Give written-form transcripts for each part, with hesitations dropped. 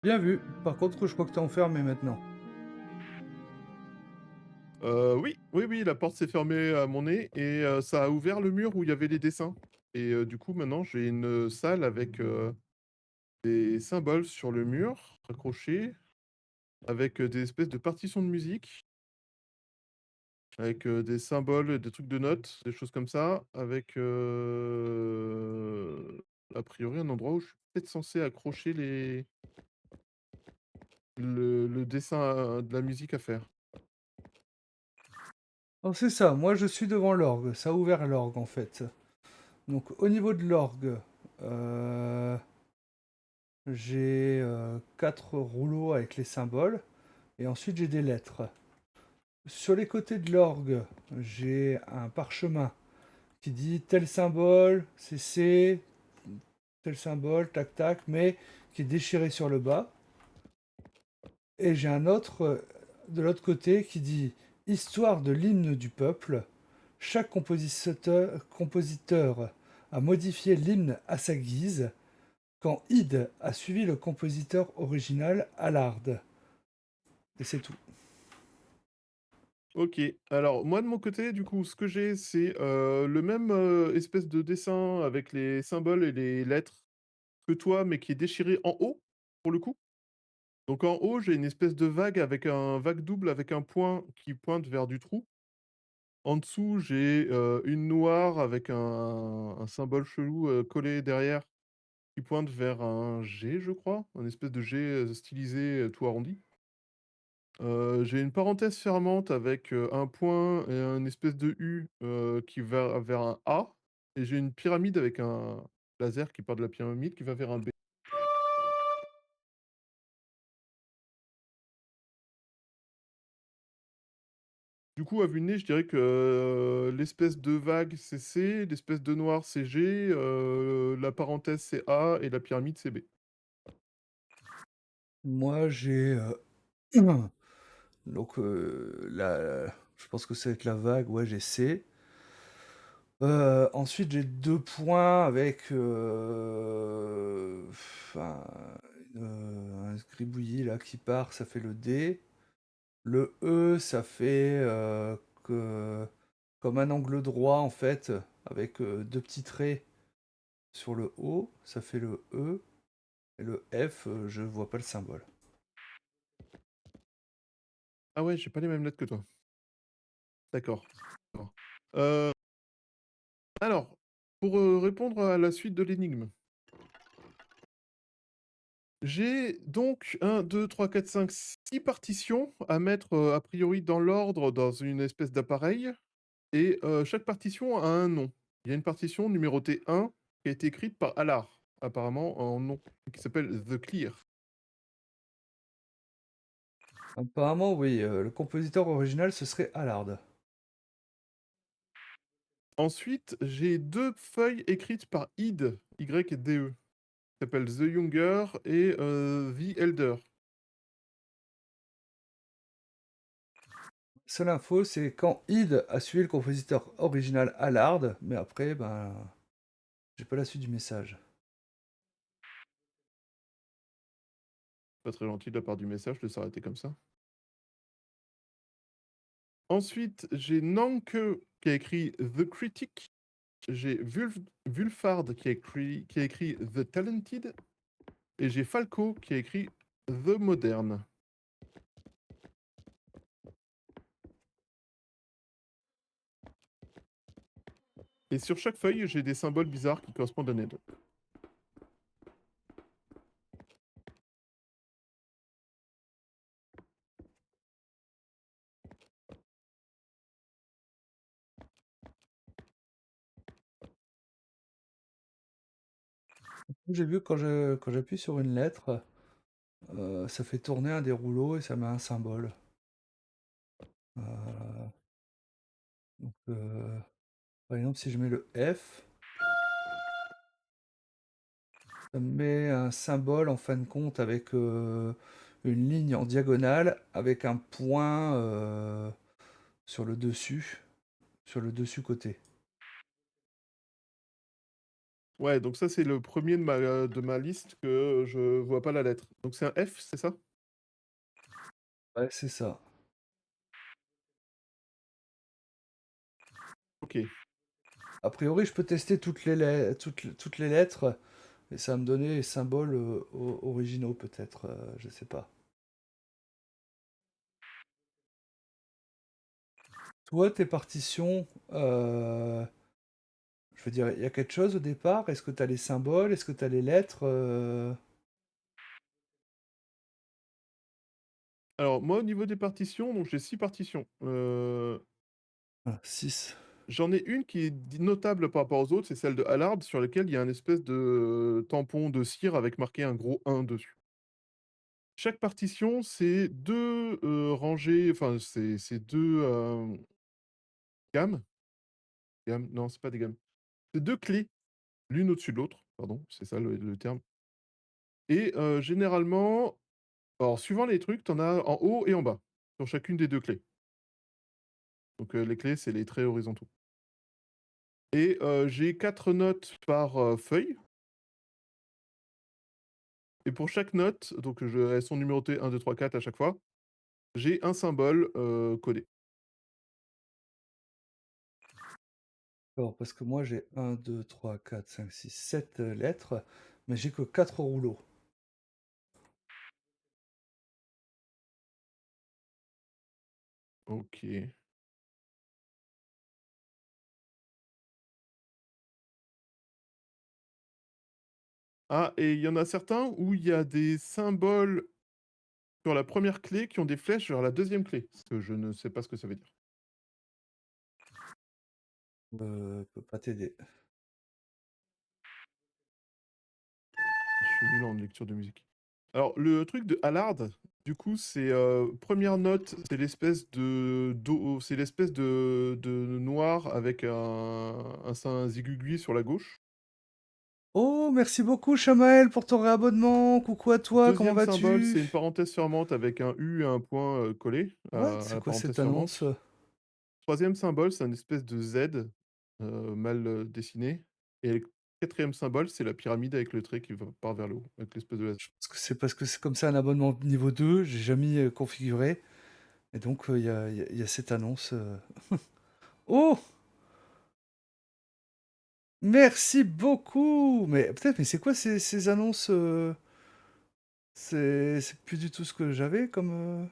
Bien vu. Par contre, je crois que t'es enfermé maintenant. Oui, oui, oui, la porte s'est fermée à mon nez et ça a ouvert le mur où il y avait les dessins et du coup, maintenant, j'ai une salle avec, des symboles sur le mur accrochés, avec, des espèces de partitions de musique, avec, des symboles, des trucs de notes, des choses comme ça, avec, a priori, un endroit où je suis peut-être censé accrocher le dessin de la musique à faire. Alors c'est ça, moi je suis devant l'orgue. Ça a ouvert l'orgue en fait. Donc au niveau de l'orgue, euh, j'ai 4 rouleaux avec les symboles. Et ensuite j'ai des lettres. Sur les côtés de l'orgue, j'ai un parchemin qui dit tel symbole, c'est C, tel symbole, tac tac, mais qui est déchiré sur le bas. Et j'ai un autre de l'autre côté qui dit Histoire de l'hymne du peuple. Chaque compositeur a modifié l'hymne à sa guise, quand Ide a suivi le compositeur original Allard. Et c'est tout. OK. Alors moi de mon côté, du coup, ce que j'ai, c'est, le même, espèce de dessin avec les symboles et les lettres que toi, mais qui est déchiré en haut, pour le coup. Donc en haut, j'ai une espèce de vague avec un vague double avec un point qui pointe vers du trou. En dessous, j'ai, une noire avec un symbole chelou, collé derrière qui pointe vers un G, je crois, un espèce de G, stylisé, tout arrondi. J'ai une parenthèse fermante avec, un point et un espèce de U, qui va vers un A et j'ai une pyramide avec un laser qui part de la pyramide qui va vers un B. Du coup, à vue de nez, je dirais que, l'espèce de vague, c'est C, l'espèce de noir, c'est G, la parenthèse, c'est A et la pyramide, c'est B. Moi j'ai donc je pense que c'est avec la vague, ouais j'ai C. Ensuite j'ai 2 points avec un gribouillis là qui part, ça fait le D. Le E, ça fait comme un angle droit en fait, avec 2 petits traits sur le O, ça fait le E. Et le F, je vois pas le symbole. Ah ouais, j'ai pas les mêmes lettres que toi. D'accord. D'accord. Heu, alors, pour, répondre à la suite de l'énigme, j'ai donc 1, 2, 3, 4, 5, 6 partitions à mettre, a priori dans l'ordre dans une espèce d'appareil et chaque partition a un nom. Il y a une partition numérotée 1 qui a été écrite par Allard, apparemment en nom, qui s'appelle The Clear. Apparemment, oui, le compositeur original, ce serait Allard. Ensuite, j'ai 2 feuilles écrites par Ide, Y-D-E, qui s'appellent The Younger et The Elder. Seule info, c'est quand Id a suivi le compositeur original Allard, mais après, ben, j'ai pas la suite du message. Pas très gentil de la part du message de s'arrêter comme ça. Ensuite, j'ai Nanke qui a écrit The Critic, j'ai Wulfard qui a écrit The Talented et j'ai Falco qui a écrit The Modern. Et sur chaque feuille, j'ai des symboles bizarres qui correspondent à Ned. J'ai vu quand j'appuie sur une lettre, ça fait tourner un des rouleaux et ça met un symbole. Euh, donc, par exemple, si je mets le F, ça me met un symbole en fin de compte avec une ligne en diagonale avec un point sur le dessus côté. Ouais, donc ça, c'est le premier de ma liste que je vois pas la lettre. Donc c'est un F, c'est ça? Ouais, c'est ça. OK. A priori, je peux tester toutes les lettres et ça va me donner les symboles originaux peut-être, je sais pas. Toi, tes partitions, je veux dire, il y a quelque chose au départ? Est-ce que tu as les symboles? Est-ce que tu as les lettres? Alors moi, au niveau des partitions, donc j'ai 6 partitions. 6. J'en ai une qui est notable par rapport aux autres, c'est celle de Allard, sur laquelle il y a un espèce de tampon de cire avec marqué un gros 1 dessus. Chaque partition, c'est 2 rangées, enfin c'est 2 gammes. Gammes, non, c'est pas des gammes. C'est 2 clés, l'une au-dessus de l'autre, pardon, c'est ça le terme. Et généralement, alors suivant les trucs, tu en as en haut et en bas, sur chacune des 2 clés. Donc les clés, c'est les traits horizontaux. Et j'ai 4 notes par, feuille, et pour chaque note, donc elles sont numérotées 1, 2, 3, 4 à chaque fois, j'ai un symbole, codé. Alors, parce que moi j'ai 1, 2, 3, 4, 5, 6, 7 lettres, mais j'ai que 4 rouleaux. OK. Ah, et il y en a certains où il y a des symboles sur la première clé qui ont des flèches vers la deuxième clé, ce que je ne sais pas ce que ça veut dire. Peut pas t'aider. Je suis nul en lecture de musique. Alors le truc de Allard, du coup, c'est, 1 note, c'est l'espèce de do c'est l'espèce de noir avec un sein zigouigouis sur la gauche. Oh, merci beaucoup, Chamaël, pour ton réabonnement. Coucou à toi, comment Deuxième symbole, vas-tu? c'est une parenthèse fermante avec un U et un point, collé What? à C'est la quoi parenthèse cette annonce? fermante. Troisième symbole, c'est un espèce de Z, mal, dessiné, et le 4e symbole, c'est la pyramide avec le trait qui va part vers le haut, avec l'espèce de laser. Je pense que c'est parce que c'est comme ça un abonnement niveau 2. J'ai jamais configuré. Et donc, il y a cette annonce. Oh! Merci beaucoup! Mais peut-être, mais c'est quoi ces annonces? C'est plus du tout ce que j'avais comme.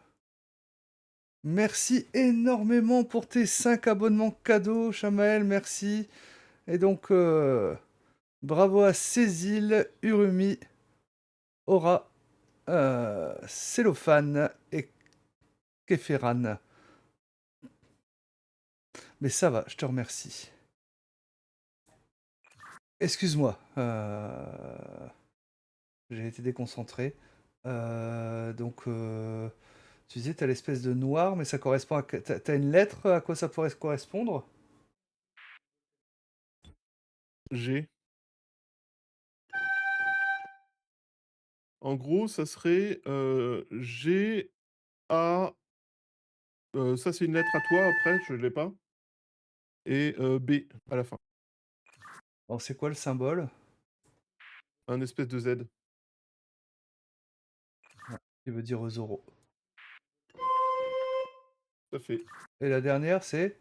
Merci énormément pour tes 5 abonnements cadeaux, Chamaël, merci. Et donc, bravo à Cécile, Urumi, Aura, Cellophane et Kéféran. Mais ça va, je te remercie. Excuse-moi, j'ai été déconcentré. Donc, tu disais, t'as l'espèce de noir, mais ça correspond à... T'as une lettre, à quoi ça pourrait correspondre? G. En gros, ça serait, G, A, ça c'est une lettre à toi après, je l'ai pas, et B à la fin. Bon, c'est quoi le symbole? Un espèce de Z. Qui veut dire Zoro. Tout à fait. Et la dernière, c'est...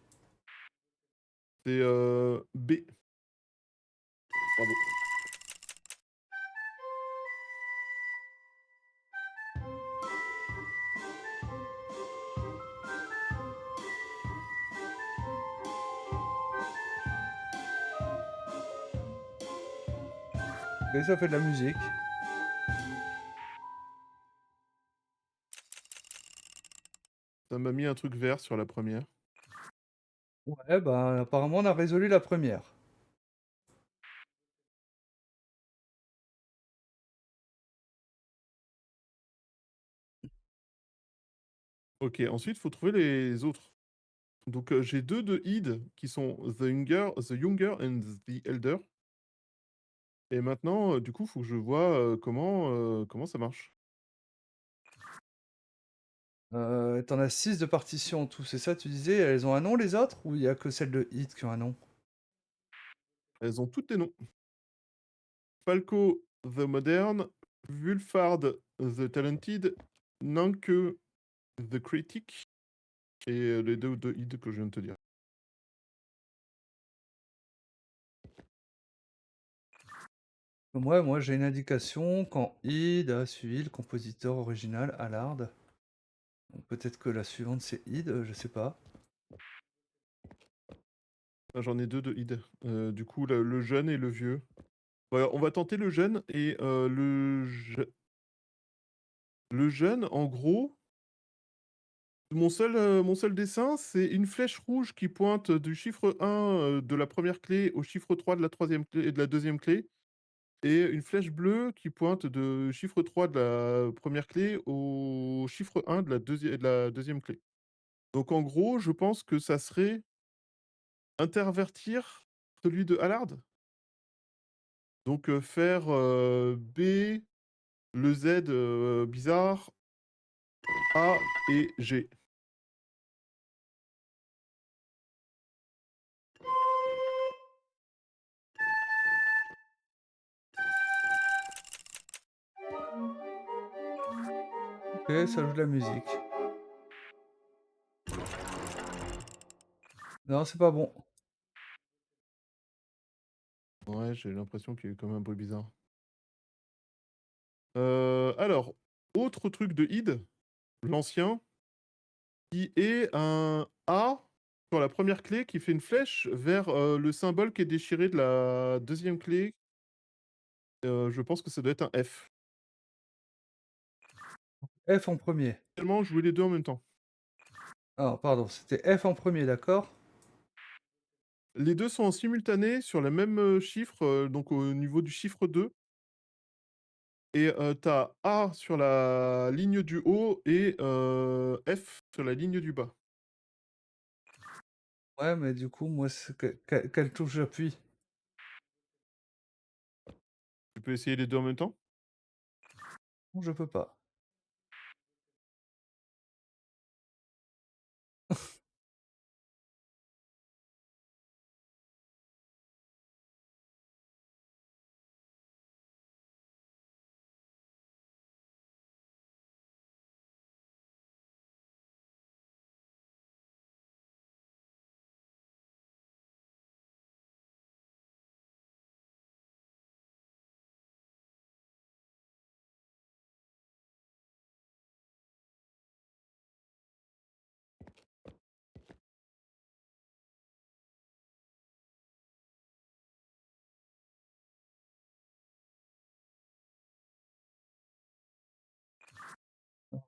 C'est, B. Bravo. Et ça fait de la musique. Ça m'a mis un truc vert sur la première. Ouais, bah apparemment on a résolu la première. OK, ensuite, il faut trouver les autres. Donc, j'ai 2 de Id qui sont The Younger and the Elder, et maintenant, du coup, il faut que je vois, comment ça marche. T'en as 6 de partitions en tout, c'est ça tu disais? Elles ont un nom les autres? Ou il y a que celles de Hit qui ont un nom? Elles ont toutes des noms. Falco the Modern, Wulfard the Talented, Nanke the Critic et les 2 de id que je viens de te dire. Moi, j'ai une indication quand Id a suivi le compositeur original Allard. Donc peut-être que la suivante c'est Id, je sais pas. Ah, j'en ai 2 de id. Du coup, le jeune et le vieux. Voilà, on va tenter le jeune et le jeune, en gros, mon seul dessin, c'est une flèche rouge qui pointe du chiffre 1, de la première clé au chiffre 3 de la troisième clé et de la deuxième clé et une flèche bleue qui pointe de chiffre 3 de la première clé au chiffre 1 de la deuxième clé. Donc en gros, je pense que ça serait intervertir celui de Allard. Donc, faire, B, le Z, bizarre, A et G. Ok, ça joue de la musique. Non, c'est pas bon. Ouais, j'ai l'impression qu'il y a eu quand même un bruit bizarre. Alors, autre truc de id, l'ancien, qui est un A sur la première clé qui fait une flèche vers, le symbole qui est déchiré de la deuxième clé. Je pense que ça doit être un F. F en premier. Tellement jouer les 2 en même temps. Ah, pardon, c'était F en premier, d'accord? Les 2 sont en simultané sur le même, chiffre, donc au niveau du chiffre 2. Et tu A sur la ligne du haut et F sur la ligne du bas. Ouais, mais du coup, moi, quelle touche j'appuie? Tu peux essayer les 2 en même temps? Non, je peux pas.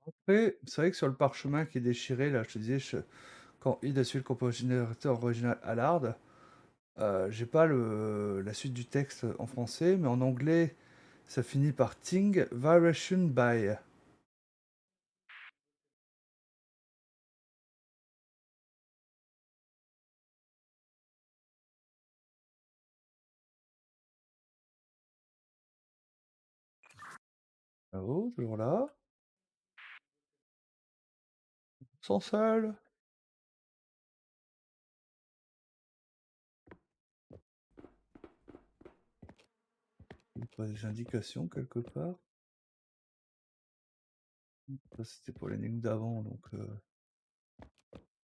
Après, c'est vrai que sur le parchemin qui est déchiré, là, je te disais, quand Id a suivi le compositeur original Allard, j'ai pas la suite du texte en français, mais en anglais, ça finit par Ting Variation by. Bravo, toujours là. Sans seul. Il y a pas des indications quelque part. Ça, c'était pour l'énigme d'avant, donc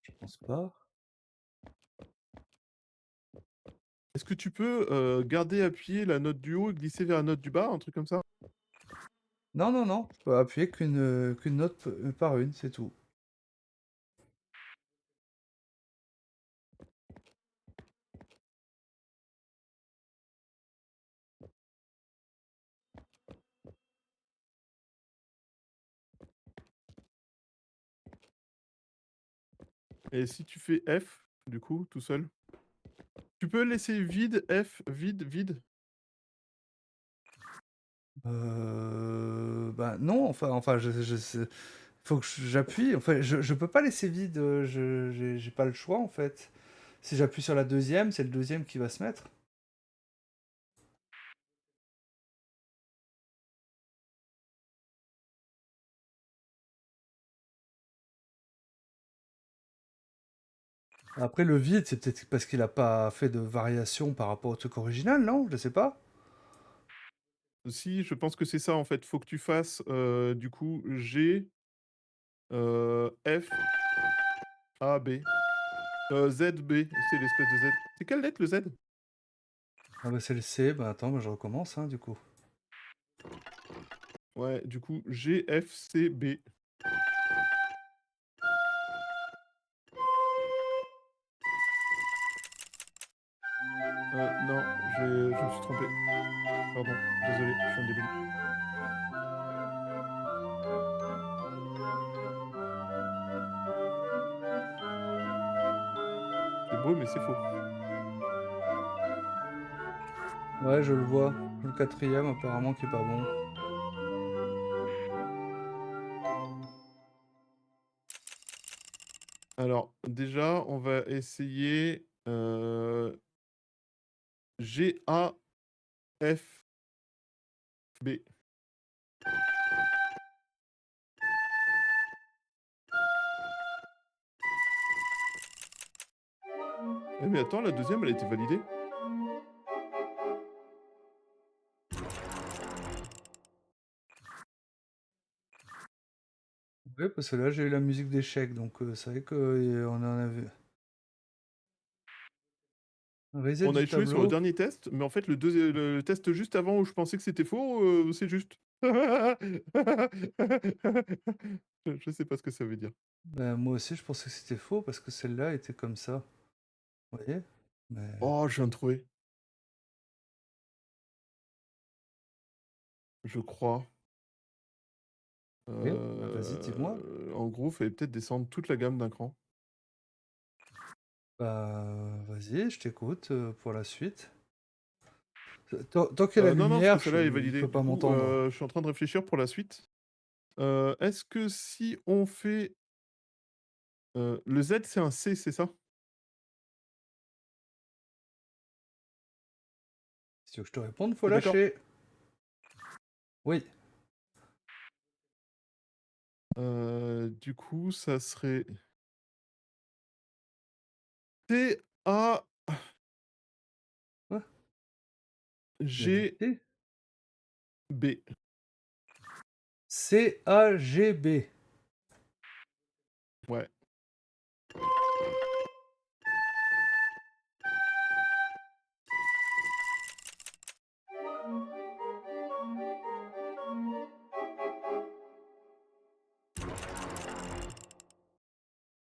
je pense pas. Est-ce que tu peux, garder appuyé la note du haut et glisser vers la note du bas, un truc comme ça? Non, non, non, je peux appuyer qu'une note par une, c'est tout. Et si tu fais F, du coup, tout seul? Tu peux laisser vide, F, vide, vide? Bah non, enfin, faut que j'appuie. Enfin, je peux pas laisser vide. J'ai pas le choix en fait. Si j'appuie sur la deuxième, c'est le deuxième qui va se mettre. Après, le vide, c'est peut-être parce qu'il a pas fait de variation par rapport au truc original, non? Je sais pas. Si, je pense que c'est ça en fait. Faut que tu fasses, du coup G, F, A, B, Z, B, c'est l'espèce de Z. C'est quelle lettre le Z? Ah bah c'est le C, bah attends, bah je recommence, hein, du coup. Ouais, du coup G, F, C, B. Non, je me suis trompé. Pardon, désolé, je suis un débile. C'est beau, mais c'est faux. Ouais, je le vois. Le quatrième, apparemment, qui est pas bon. Alors, déjà, on va essayer, G, A, F, B. Eh mais attends, la deuxième, elle a été validée? Oui, parce que là, j'ai eu la musique d'échec, donc c'est vrai qu'on en avait. Reset On a du échoué sur le tableau. dernier test, mais en fait, le test juste avant où je pensais que c'était faux, c'est juste. Je sais pas ce que ça veut dire. Ben, moi aussi, je pensais que c'était faux parce que celle-là était comme ça. Vous voyez? Mais. Oh, je viens de trouver, je crois. Ok, bah vas-y, dis-moi. En gros, fallait peut-être descendre toute la gamme d'un cran. Bah, vas-y, je t'écoute pour la suite. Tant qu'il y a la Non, non, parce que lumière, celle-là est il validée. peut Du pas coup, m'entendre. je suis en train de réfléchir pour la suite. Est-ce que si on fait, le Z, c'est un C, c'est ça? Si tu veux que je te réponde, faut Tu d'accord? lâcher. Oui. Du coup, ça serait T, A, Quoi? Il a dit G, T. B. CAGB. Ouais.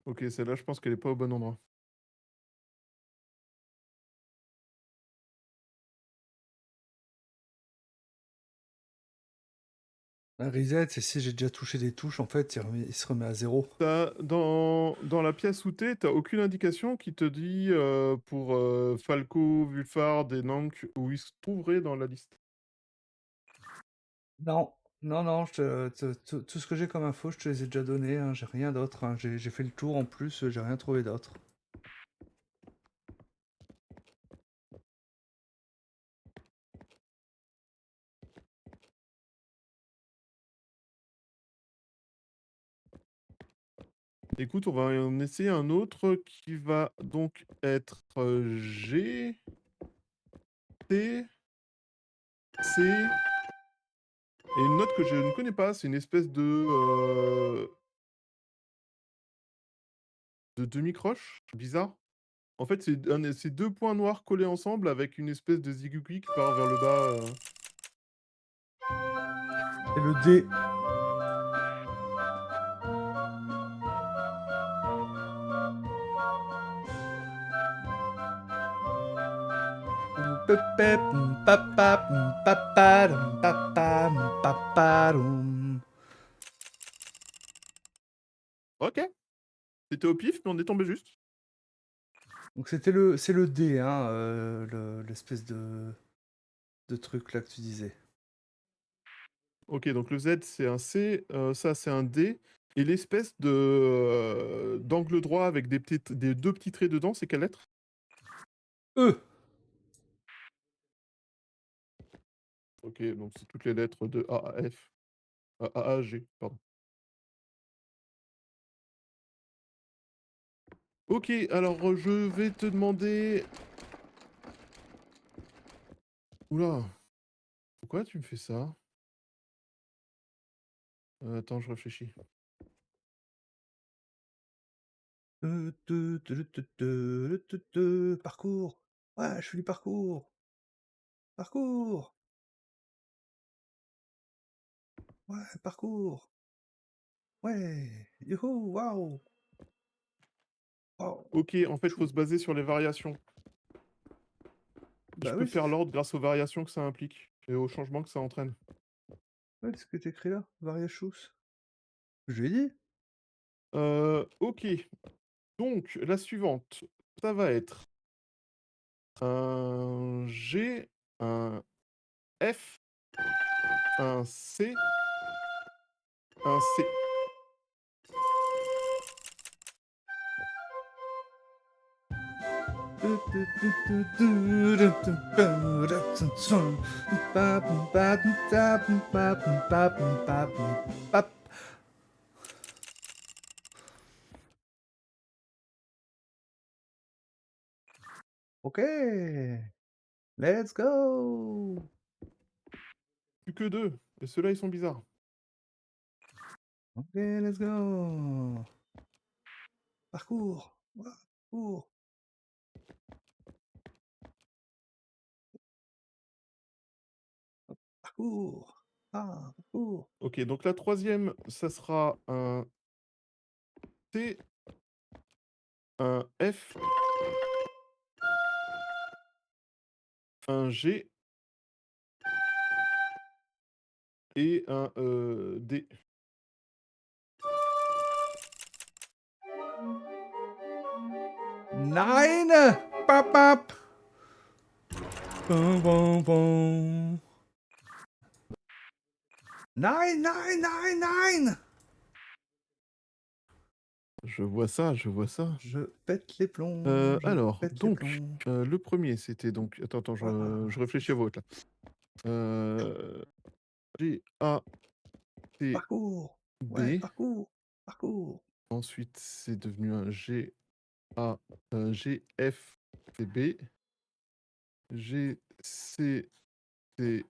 OK, celle-là, je pense qu'elle est pas au bon endroit. Un reset, c'est si j'ai déjà touché des touches, en fait, il se remet à zéro. Tu dans la pièce où tu as aucune indication qui te dit, pour, Falco, Wulfard et Nank où ils se trouveraient dans la liste? Non, non, non, tout ce que j'ai comme info, je te les ai déjà donnés, hein, j'ai rien d'autre, hein, j'ai fait le tour en plus, j'ai rien trouvé d'autre. Écoute, on va en essayer un autre qui va donc être, G, T, C et une note que je ne connais pas, c'est une espèce de demi-croche bizarre. En fait, c'est 2 points noirs collés ensemble avec une espèce de zigouigou qui part vers le bas, Et le D. Pep, papa, papa, papa, papa. OK, c'était au pif, mais on est tombé juste. Donc c'est le D, hein, l'espèce de truc là que tu disais. OK, donc le Z, c'est un C, ça, c'est un D et l'espèce d'angle droit avec des 2 petits traits dedans, c'est quelle lettre? E. OK, donc c'est toutes les lettres de A à F, A à G, pardon. OK, alors, je vais te demander ouh là, Pourquoi tu me fais ça? Attends, je réfléchis. Parcours. Ouais, je fais du parcours. Parcours. Ouais, parcours. Ouais. Youhou, waouh. Waouh. OK, en fait, faut Chou. se baser sur les variations. Je Bah peux oui, faire l'ordre grâce aux variations que ça implique et aux changements que ça entraîne. ouais, ce que tu écrit là, Variachous. Je lui ai dit. OK, donc la suivante, ça va être un G, un F, un C, un C. OK, let's go. Plus que 2 et ceux-là, ils sont bizarres. OK, let's go. Parcours. Ouah, parcours. Parcours. Ah, parcours. OK, donc la troisième, ça sera un T, un F, un G et un, D. Nine. Pap, pap. Bum, bum, bum. Nine, nine, nine, nine. Je vois ça, je vois ça. Je pète les plombs, je Alors, pète les donc, plombs. le premier c'était donc attends, je Waouh. réfléchis à voix haute là. G, A, T, Parcours. Ouais, B. parcours. Parcours. Ensuite, c'est devenu un G, A, G, F, T, B. G, C, T,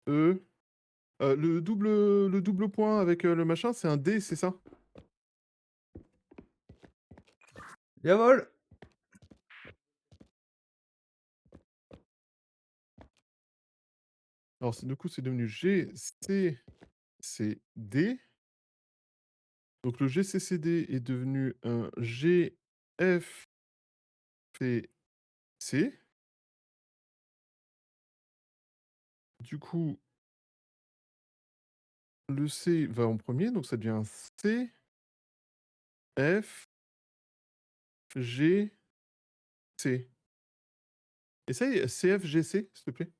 E. Le double point avec, le machin, c'est un D, c'est ça? Jawohl. Alors c'est du coup, c'est devenu G, C, C, D. Donc le GCCD est devenu un G, F, T, C. Du coup, le C va en premier, donc ça devient un C, F, G, C. Essaye CFGC, s'il te plaît.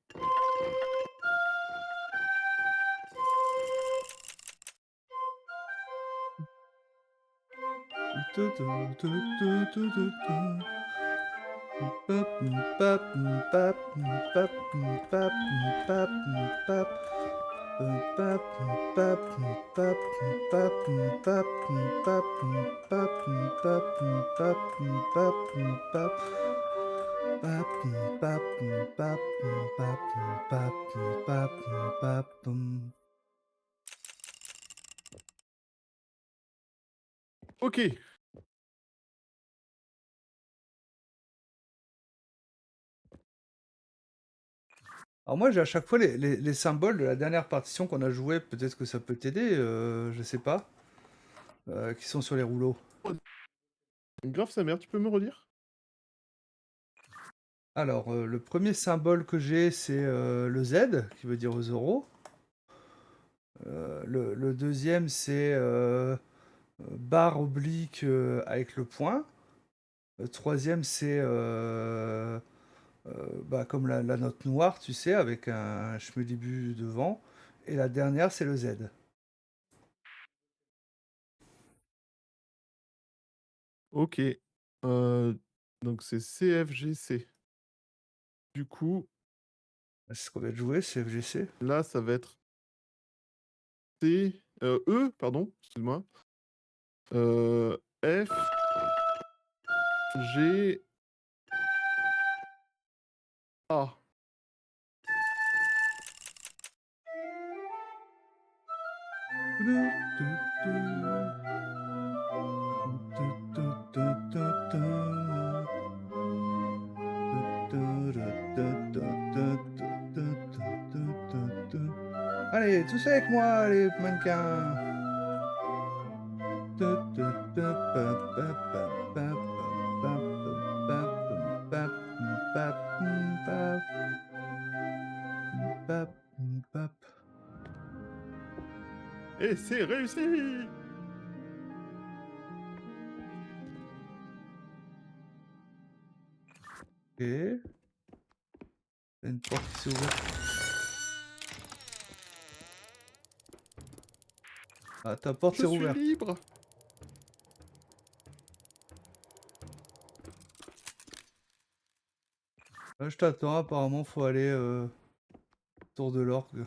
OK. Alors moi, j'ai à chaque fois les symboles de la dernière partition qu'on a jouée, peut-être que ça peut t'aider, je sais pas, qui sont sur les rouleaux. Grave sa mère, tu peux me redire? Alors, le premier symbole que j'ai, c'est le Z, qui veut dire 0. Le deuxième, c'est barre oblique avec le point. Le troisième, c'est bah, comme la note noire, tu sais, avec un schmudibut devant. Et la dernière, c'est le Z. OK. Donc c'est CFGC. Du coup, C'est ce qu'on vient de jouer, c'est FGC. là, ça va être T, E, pardon, excuse-moi. F, G, A. Allez, tous avec moi, les mannequins. Et c'est réussi! Ok. Il y a une porte qui s'est ouverte. Ah, ta porte Je s'est suis rouverte. libre! Là, je t'attends, apparemment, faut aller autour de l'orgue.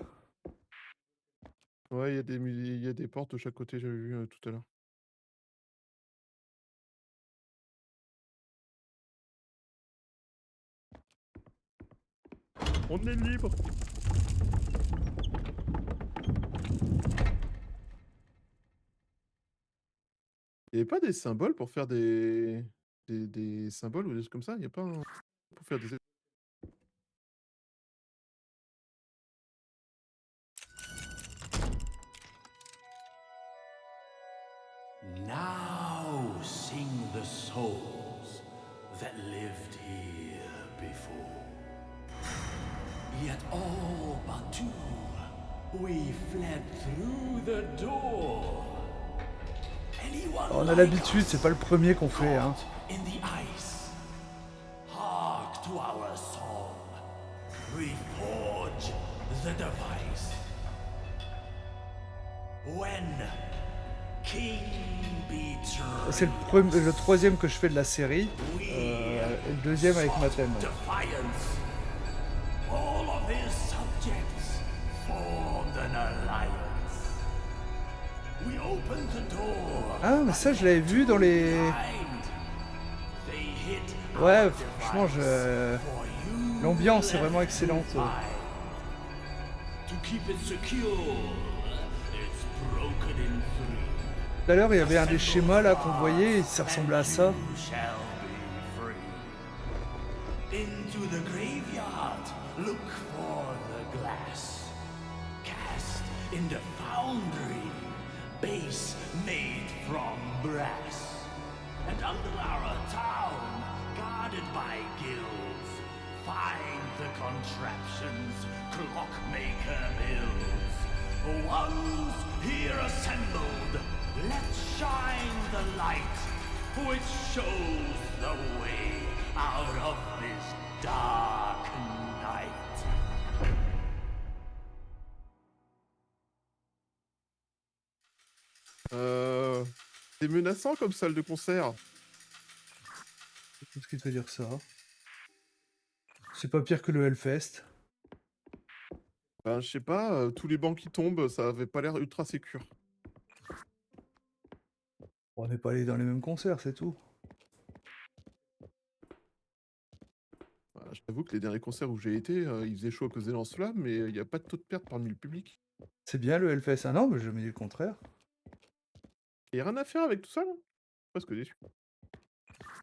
Ouais, il y a des portes de chaque côté, j'avais vu tout à l'heure. On est libre! Il y avait pas des symboles pour faire des symboles ou des trucs comme ça? Il y a pas un pour faire des Now sing the souls that lived here before. Yet all but two, we fled through the door. Anyone On a like l'habitude, us c'est pas le premier qu'on fait, hein. in the ice. Hark to our song. Reforge the device. When King C'est le troisième que je fais de la série. Et le deuxième avec ma thème. defiance, all of his subjects formed an alliance. We opened the door. Ah, mais ça, je l'avais vu dans les... Behind, they hit Ouais, our franchement, device. For you l'ambiance est left vraiment excellente. behind. To keep it secure, it's broken in three. Tout à l'heure, il y avait un des schémas là qu'on voyait et ça ressemblait à ça. You shall be free. Into the graveyard, look for the glass. Cast in the foundry, base made from brass. And under our town, guarded by guilds, find the contraptions Clockmaker builds. Ones here assembled, let's shine the light, which shows the way out of this dark night. C'est menaçant comme salle de concert. Qu'est-ce qui te fait dire ça? C'est pas pire que le Hellfest. Ben, je sais pas, tous les bancs qui tombent, ça avait pas l'air ultra sécure. On n'est pas allé dans les mêmes concerts, c'est tout. Bah, je t'avoue que les derniers concerts où j'ai été, il faisait chaud à cause des lance-flammes, mais il y a pas de taux de perte parmi le public. C'est bien le Hellfest. Ah non, mais je me dis le contraire. Il y a rien à faire avec tout ça, là? Presque déçu.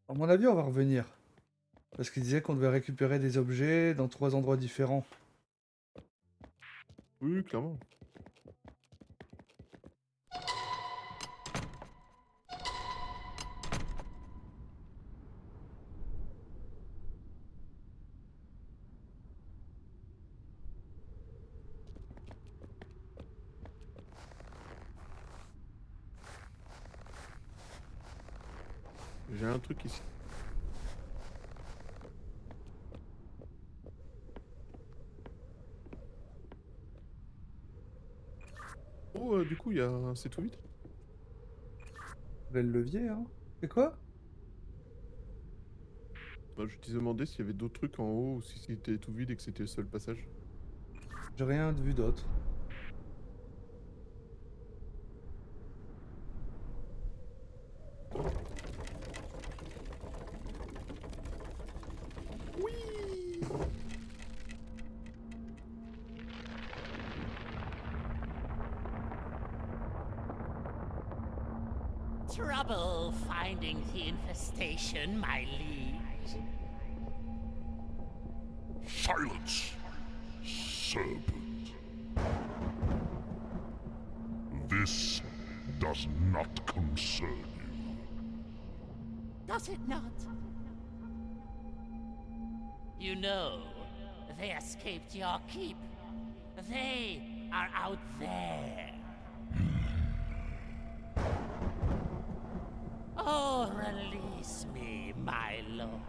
À mon avis, on va revenir. Parce qu'il disait qu'on devait récupérer des objets dans 3 endroits différents. Oui, clairement. J'ai un truc ici. Oh, du coup, c'est tout vide. Le levier, hein. C'est quoi? Bah, je t'ai demandé s'il y avait d'autres trucs en haut ou si c'était tout vide et que c'était le seul passage. J'ai rien vu d'autre. Trouble finding the infestation, my liege. Silence, serpent. This does not concern you. Does it not? You know, they escaped your keep. They are out there. Oh, release me, my lord.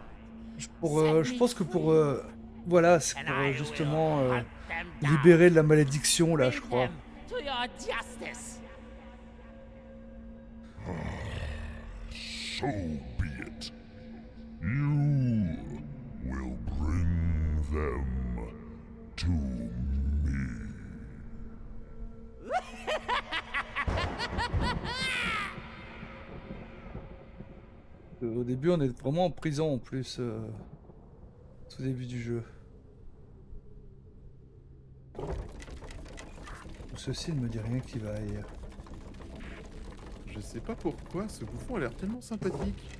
Je pense que pour... voilà, c'est And pour I justement will hunt them down. libérer de la malédiction, là, je Bring crois. them to your justice. So be it. You will bring them to me. Au début, on est vraiment en prison en plus, au début du jeu. Ceci ne me dit rien qui vaille. Je sais pas pourquoi, ce bouffon a l'air tellement sympathique.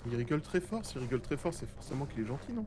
Il rigole très fort, s'il rigole très fort, c'est forcément qu'il est gentil, non?